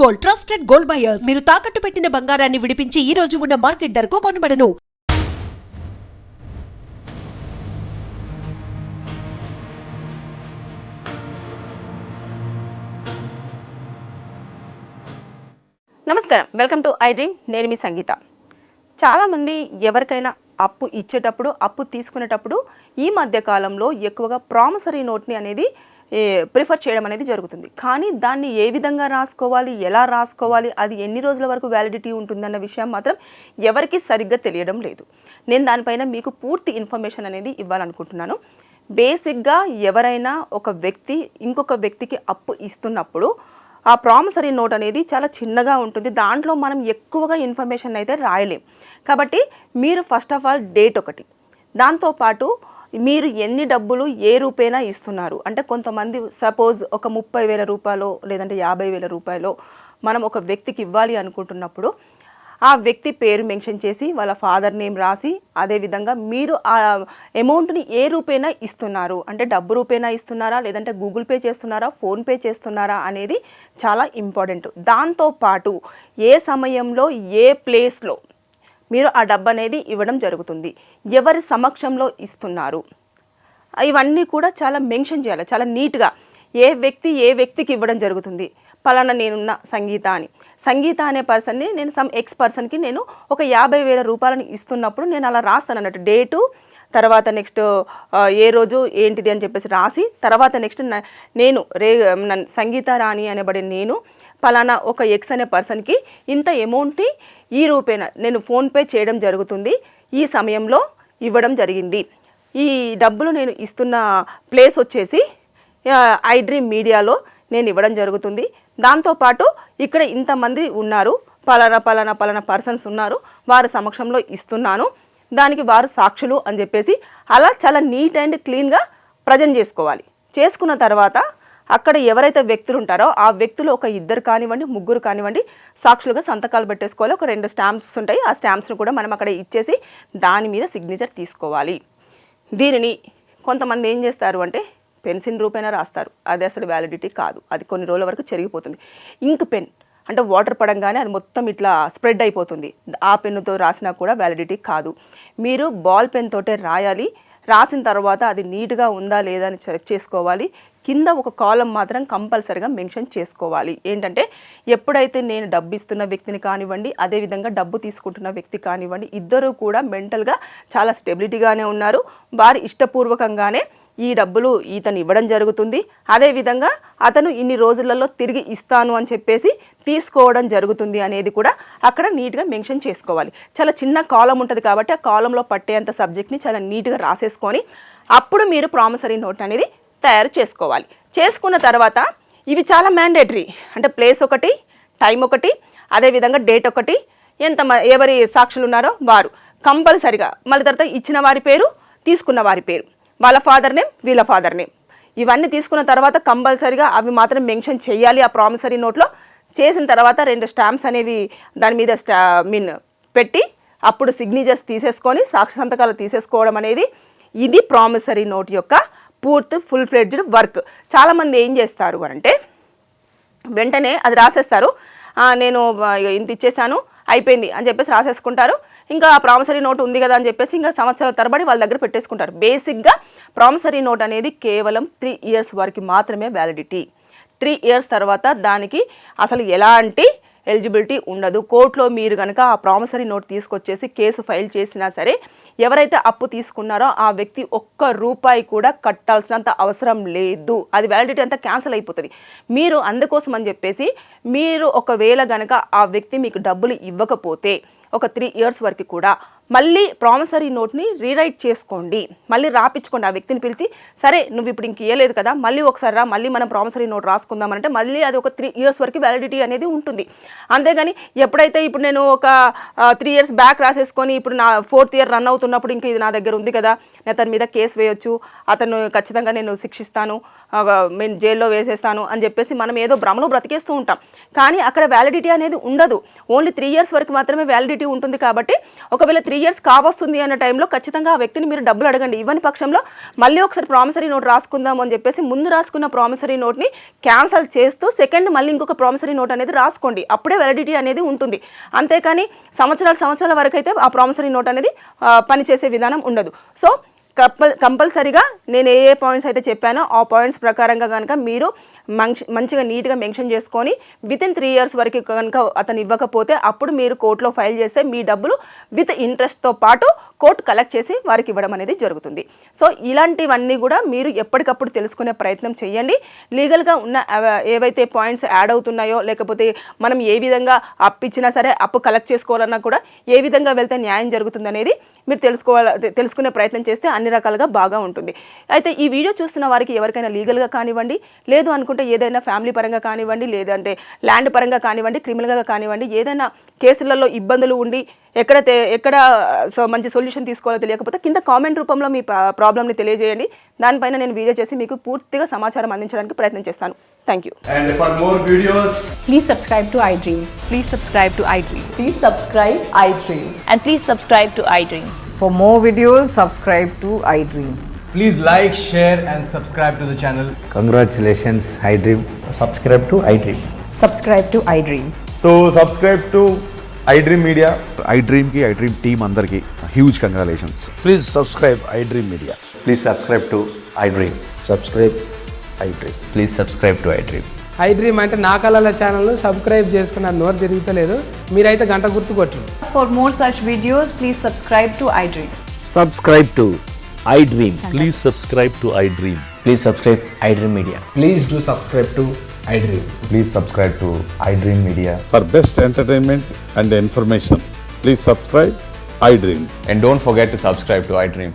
Gold, trusted gold buyers. మీరు తాకట్టు పెట్టిన బంగారాన్ని విడిపించి ఈ రోజు ఉన్న మార్కెట్ ధరకు కొనబడను. నమస్కారం, వెల్కమ్ టు ఐ డ్రీమ్. నేను మీ సంగీత. చాలామంది ఎవరికైనా అప్పు ఇచ్చేటప్పుడు, అప్పు తీసుకునేటప్పుడు ఈ మధ్య కాలంలో ఎక్కువగా ప్రామిసరీ నోట్ని అనేది ప్రిఫర్ చేయడం అనేది జరుగుతుంది. కానీ దాన్ని ఏ విధంగా రాసుకోవాలి, ఎలా రాసుకోవాలి, అది ఎన్ని రోజుల వరకు వ్యాలిడిటీ ఉంటుందన్న విషయం మాత్రం ఎవరికి సరిగ్గా తెలియడం లేదు. నేను దానిపైన మీకు పూర్తి ఇన్ఫర్మేషన్ అనేది ఇవ్వాలనుకుంటున్నాను. బేసిక్గా ఎవరైనా ఒక వ్యక్తి ఇంకొక వ్యక్తికి అప్పు ఇస్తున్నప్పుడు ఆ ప్రామిసరీ నోట్ అనేది చాలా చిన్నగా ఉంటుంది. దాంట్లో మనం ఎక్కువగా ఇన్ఫర్మేషన్ అయితే రాయలేం. కాబట్టి మీరు ఫస్ట్ ఆఫ్ ఆల్ డేట్ ఒకటి, దాంతోపాటు మీరు ఎన్ని డబ్బులు ఏ రూపేనా ఇస్తున్నారు. అంటే కొంతమంది సపోజ్ ఒక 30,000 రూపాయలు లేదంటే 50,000 రూపాయలు మనం ఒక వ్యక్తికి ఇవ్వాలి అనుకుంటున్నప్పుడు ఆ వ్యక్తి పేరు మెన్షన్ చేసి వాళ్ళ ఫాదర్ నేమ్ రాసి, అదేవిధంగా మీరు ఆ అమౌంట్ని ఏ రూపేనా ఇస్తున్నారు, అంటే డబ్బు రూపేనా ఇస్తున్నారా లేదంటే గూగుల్ పే చేస్తున్నారా, ఫోన్పే చేస్తున్నారా అనేది చాలా ఇంపార్టెంట్. దాంతోపాటు ఏ సమయంలో ఏ ప్లేస్లో మీరు ఆ డబ్బు అనేది ఇవ్వడం జరుగుతుంది, ఎవరి సమక్షంలో ఇస్తున్నారు, ఇవన్నీ కూడా చాలా మెన్షన్ చేయాలి. చాలా నీట్గా ఏ వ్యక్తికి ఇవ్వడం జరుగుతుంది. పలానా నేనున్న సంగీత అని, సంగీత అనే పర్సన్ని నేను సమ్ ఎక్స్ పర్సన్కి నేను ఒక 50,000 రూపాయలని ఇస్తున్నప్పుడు నేను అలా రాస్తాను అన్నట్టు. డేటు, తర్వాత నెక్స్ట్ ఏ రోజు ఏంటిది అని చెప్పేసి రాసి, తర్వాత నెక్స్ట్ నేను సంగీత రాణి అనేబడే నేను పలానా ఒక ఎక్స్ అనే పర్సన్కి ఇంత అమౌంట్ని ఈ రూపేనా నేను ఫోన్పే చేయడం జరుగుతుంది, ఈ సమయంలో ఇవ్వడం జరిగింది. ఈ డబ్బులు నేను ఇస్తున్న ప్లేస్ వచ్చేసి ఐ డ్రీమ్ మీడియాలో నేను ఇవ్వడం జరుగుతుంది. దాంతోపాటు ఇక్కడ ఇంతమంది ఉన్నారు, పలానా పర్సన్స్ ఉన్నారు, వారి సమక్షంలో ఇస్తున్నాను, దానికి వారు సాక్షులు అని చెప్పేసి అలా చాలా నీట్ అండ్ క్లీన్గా ప్రజెంట్ చేసుకోవాలి. చేసుకున్న తర్వాత అక్కడ ఎవరైతే వ్యక్తులు ఉంటారో ఆ వ్యక్తులు ఒక 2 కానివ్వండి, 3 కానివ్వండి సాక్షులుగా సంతకాలు పెట్టేసుకోవాలి. ఒక 2 స్టాంప్స్ ఉంటాయి, ఆ స్టాంప్స్ను కూడా మనం అక్కడ ఇచ్చేసి దాని మీద సిగ్నేచర్ తీసుకోవాలి. దీనిని కొంతమంది ఏం చేస్తారు అంటే పెన్సిల్ రూపేనా రాస్తారు. అది అసలు వ్యాలిడిటీ కాదు, అది కొన్ని రోజుల వరకు చెరిగిపోతుంది. ఇంక్ పెన్ అంటే వాటర్ పడంగానే అది మొత్తం ఇట్లా స్ప్రెడ్ అయిపోతుంది, ఆ పెన్నుతో రాసినా కూడా వ్యాలిడిటీ కాదు. మీరు బాల్ పెన్ తోటే రాయాలి. రాసిన తర్వాత అది నీట్గా ఉందా లేదా అని చెక్ చేసుకోవాలి. కింద ఒక కాలం మాత్రం కంపల్సరిగా మెన్షన్ చేసుకోవాలి. ఏంటంటే ఎప్పుడైతే నేను డబ్బు ఇస్తున్న వ్యక్తిని కానివ్వండి, అదేవిధంగా డబ్బు తీసుకుంటున్న వ్యక్తి కానివ్వండి, ఇద్దరూ కూడా మెంటల్గా చాలా స్టెబిలిటీగానే ఉన్నారు, వారి ఇష్టపూర్వకంగానే ఈ డబ్బులు ఇతను ఇవ్వడం జరుగుతుంది, అదేవిధంగా అతను ఇన్ని రోజులలో తిరిగి ఇస్తాను అని చెప్పేసి తీసుకోవడం జరుగుతుంది అనేది కూడా అక్కడ నీట్గా మెన్షన్ చేసుకోవాలి. చాలా చిన్న కాలం ఉంటుంది కాబట్టి ఆ కాలంలో పట్టేంత సబ్జెక్ట్ని చాలా నీట్గా రాసేసుకొని అప్పుడు మీరు ప్రామిసరీ నోట్ అనేది తయారు చేసుకోవాలి. చేసుకున్న తర్వాత ఇవి చాలా మ్యాండేటరీ. అంటే ప్లేస్ ఒకటి, టైం ఒకటి, అదేవిధంగా డేట్ ఒకటి, ఎవరి సాక్షులు ఉన్నారో వారు కంపల్సరిగా, మళ్ళీ తర్వాత ఇచ్చిన వారి పేరు, తీసుకున్న వారి పేరు, వాళ్ళ ఫాదర్ నేమ్, వీళ్ళ ఫాదర్ నేమ్, ఇవన్నీ తీసుకున్న తర్వాత కంపల్సరిగా అవి మాత్రం మెన్షన్ చేయాలి ఆ ప్రామిసరీ నోట్లో. చేసిన తర్వాత 2 స్టాంప్స్ అనేవి దాని మీద పెట్టి అప్పుడు సిగ్నేచర్స్ తీసేసుకొని సాక్షి సంతకాలు తీసేసుకోవడం అనేది ఇది ప్రామిసరీ నోట్ యొక్క పూర్తి ఫుల్ ఫ్లెడ్జ్డ్ వర్క్. చాలామంది ఏం చేస్తారు అంటే వెంటనే అది రాసేస్తారు, నేను ఇంత ఇచ్చేసాను అయిపోయింది అని చెప్పేసి రాసేసుకుంటారు. ఇంకా ప్రామిసరీ నోట్ ఉంది కదా అని చెప్పేసి ఇంకా సంవత్సరాల తరబడి వాళ్ళ దగ్గర పెట్టేసుకుంటారు. బేసిక్గా ప్రామిసరీ నోట్ అనేది కేవలం 3 ఇయర్స్ వరకు మాత్రమే వ్యాలిడిటీ. 3 ఇయర్స్ తర్వాత దానికి అసలు ఎలాంటి ఎలిజిబిలిటీ ఉండదు. కోర్టులో మీరు కనుక ఆ ప్రామిసరీ నోట్ తీసుకొచ్చేసి కేసు ఫైల్ చేసినా సరే ఎవరైతే అప్పు తీసుకున్నారో ఆ వ్యక్తి ₹1 కూడా కట్టాల్సినంత అవసరం లేదు. అది వ్యాలిడిటీ అంతా క్యాన్సిల్ అయిపోతుంది. మీరు అందుకోసం అని చెప్పేసి మీరు ఒకవేళ కనుక ఆ వ్యక్తి మీకు డబ్బులు ఇవ్వకపోతే ఒక 3 ఇయర్స్ వరకు కూడా మళ్ళీ ప్రామిసరీ నోట్ని రీరైట్ చేసుకోండి, మళ్ళీ రాపించుకోండి. ఆ వ్యక్తిని పిలిచి సరే నువ్వు ఇప్పుడు ఇంక ఇవ్వలేదు కదా, మళ్ళీ ఒకసారి రా, మళ్ళీ మనం ప్రామిసరీ నోట్ రాసుకుందామంటే మళ్ళీ అది ఒక 3 ఇయర్స్ వరకు వ్యాలిడిటీ అనేది ఉంటుంది. అంతేగాని ఎప్పుడైతే ఇప్పుడు నేను ఒక 3 ఇయర్స్ బ్యాక్ రాసేసుకొని ఇప్పుడు నా 4th ఇయర్ రన్ అవుతున్నప్పుడు ఇంకా ఇది నా దగ్గర ఉంది కదా, నేను అతని మీద కేసు వేయొచ్చు, అతను ఖచ్చితంగా నేను శిక్షిస్తాను, నేను జైల్లో వేసేస్తాను అని చెప్పేసి మనం ఏదో భ్రమలో బ్రతికేస్తూ ఉంటాం. కానీ అక్కడ వ్యాలిడిటీ అనేది ఉండదు. ఓన్లీ 3 years వరకు మాత్రమే వ్యాలిడిటీ ఉంటుంది. కాబట్టి ఒకవేళ 3 years కావస్తుంది అన్న టైంలో ఖచ్చితంగా ఆ వ్యక్తిని మీరు డబ్బులు అడగండి. ఇవ్వని పక్షంలో మళ్ళీ ఒకసారి ప్రామిసరీ నోట్ రాసుకుందాం అని చెప్పేసి ముందు రాసుకున్న ప్రామిసరీ నోట్ని క్యాన్సల్ చేస్తూ సెకండ్ మళ్ళీ ఇంకొక ప్రామిసరీ నోట్ అనేది రాసుకోండి. అప్పుడే వ్యాలిడిటీ అనేది ఉంటుంది. అంతేకాని సంవత్సరాల వరకు అయితే ఆ ప్రామిసరీ నోట్ అనేది పనిచేసే విధానం ఉండదు. సో కంపల్సరీగా నేను ఏ పాయింట్స్ అయితే చెప్పానో ఆ పాయింట్స్ ప్రకారంగా కనుక మీరు మంచిగా నీట్గా మెన్షన్ చేసుకొని వితిన్ 3 years వరకు కనుక అతను ఇవ్వకపోతే అప్పుడు మీరు కోర్టులో ఫైల్ చేస్తే మీ డబ్బులు విత్ ఇంట్రెస్ట్తో పాటు కోర్టు కలెక్ట్ చేసి వారికి ఇవ్వడం అనేది జరుగుతుంది. సో ఇలాంటివన్నీ కూడా మీరు ఎప్పటికప్పుడు తెలుసుకునే ప్రయత్నం చేయండి. లీగల్గా ఉన్న ఏవైతే పాయింట్స్ యాడ్ అవుతున్నాయో లేకపోతే మనం ఏ విధంగా అప్పు ఇచ్చినా సరే అప్పు కలెక్ట్ చేసుకోవాలన్నా కూడా ఏ విధంగా వెళ్తే న్యాయం జరుగుతుంది అనేది మీరు తెలుసుకునే ప్రయత్నం చేస్తే అన్ని రకాలుగా బాగా ఉంటుంది. అయితే ఈ వీడియో చూస్తున్న వారికి ఎవరికైనా లీగల్గా కానివ్వండి, లేదు అనుకుంటే ఏదైనా ఫ్యామిలీ పరంగా కానివ్వండి, లేదంటే ల్యాండ్ పరంగా కానివ్వండి, క్రిమినల్గా కానివ్వండి, ఏదైనా కేసులలో ఇబ్బందులు ఉండి ఎక్కడ మంచి సొల్యూషన్ తీసుకోవాలో తెలియకపోతే కింద కామెంట్ రూపంలో మీ ప్రాబ్లమ్ని తెలియజేయండి. దానిపైన నేను వీడియో చేసి మీకు పూర్తిగా సమాచారం అందించడానికి ప్రయత్నం చేస్తాను. Thank you. And for more videos, Please subscribe to iDream. Please subscribe to iDream. Please subscribe iDream. And please subscribe to iDream. For more videos, subscribe to iDream. please like, share and subscribe to the channel. Congratulations, iDream. subscribe to iDream. Subscribe to iDream. So subscribe to iDream Media. iDream की iDream team अंदर की huge congratulations. Please subscribe iDream Media. Please subscribe to iDream. Subscribe iDream. Please subscribe to iDream. iDream అంటే నా కళల channel subscribe చేసుకున్న నోరు తిరుగుతలేదు. మీరైతే గంట గుర్తు కొట్టండి. For more such videos, please subscribe to iDream. Subscribe to iDream. Please subscribe to iDream. Please subscribe iDream Media. Please do subscribe to iDream. Please subscribe to iDream Media. For best entertainment and information, please subscribe iDream. And don't forget to subscribe to iDream.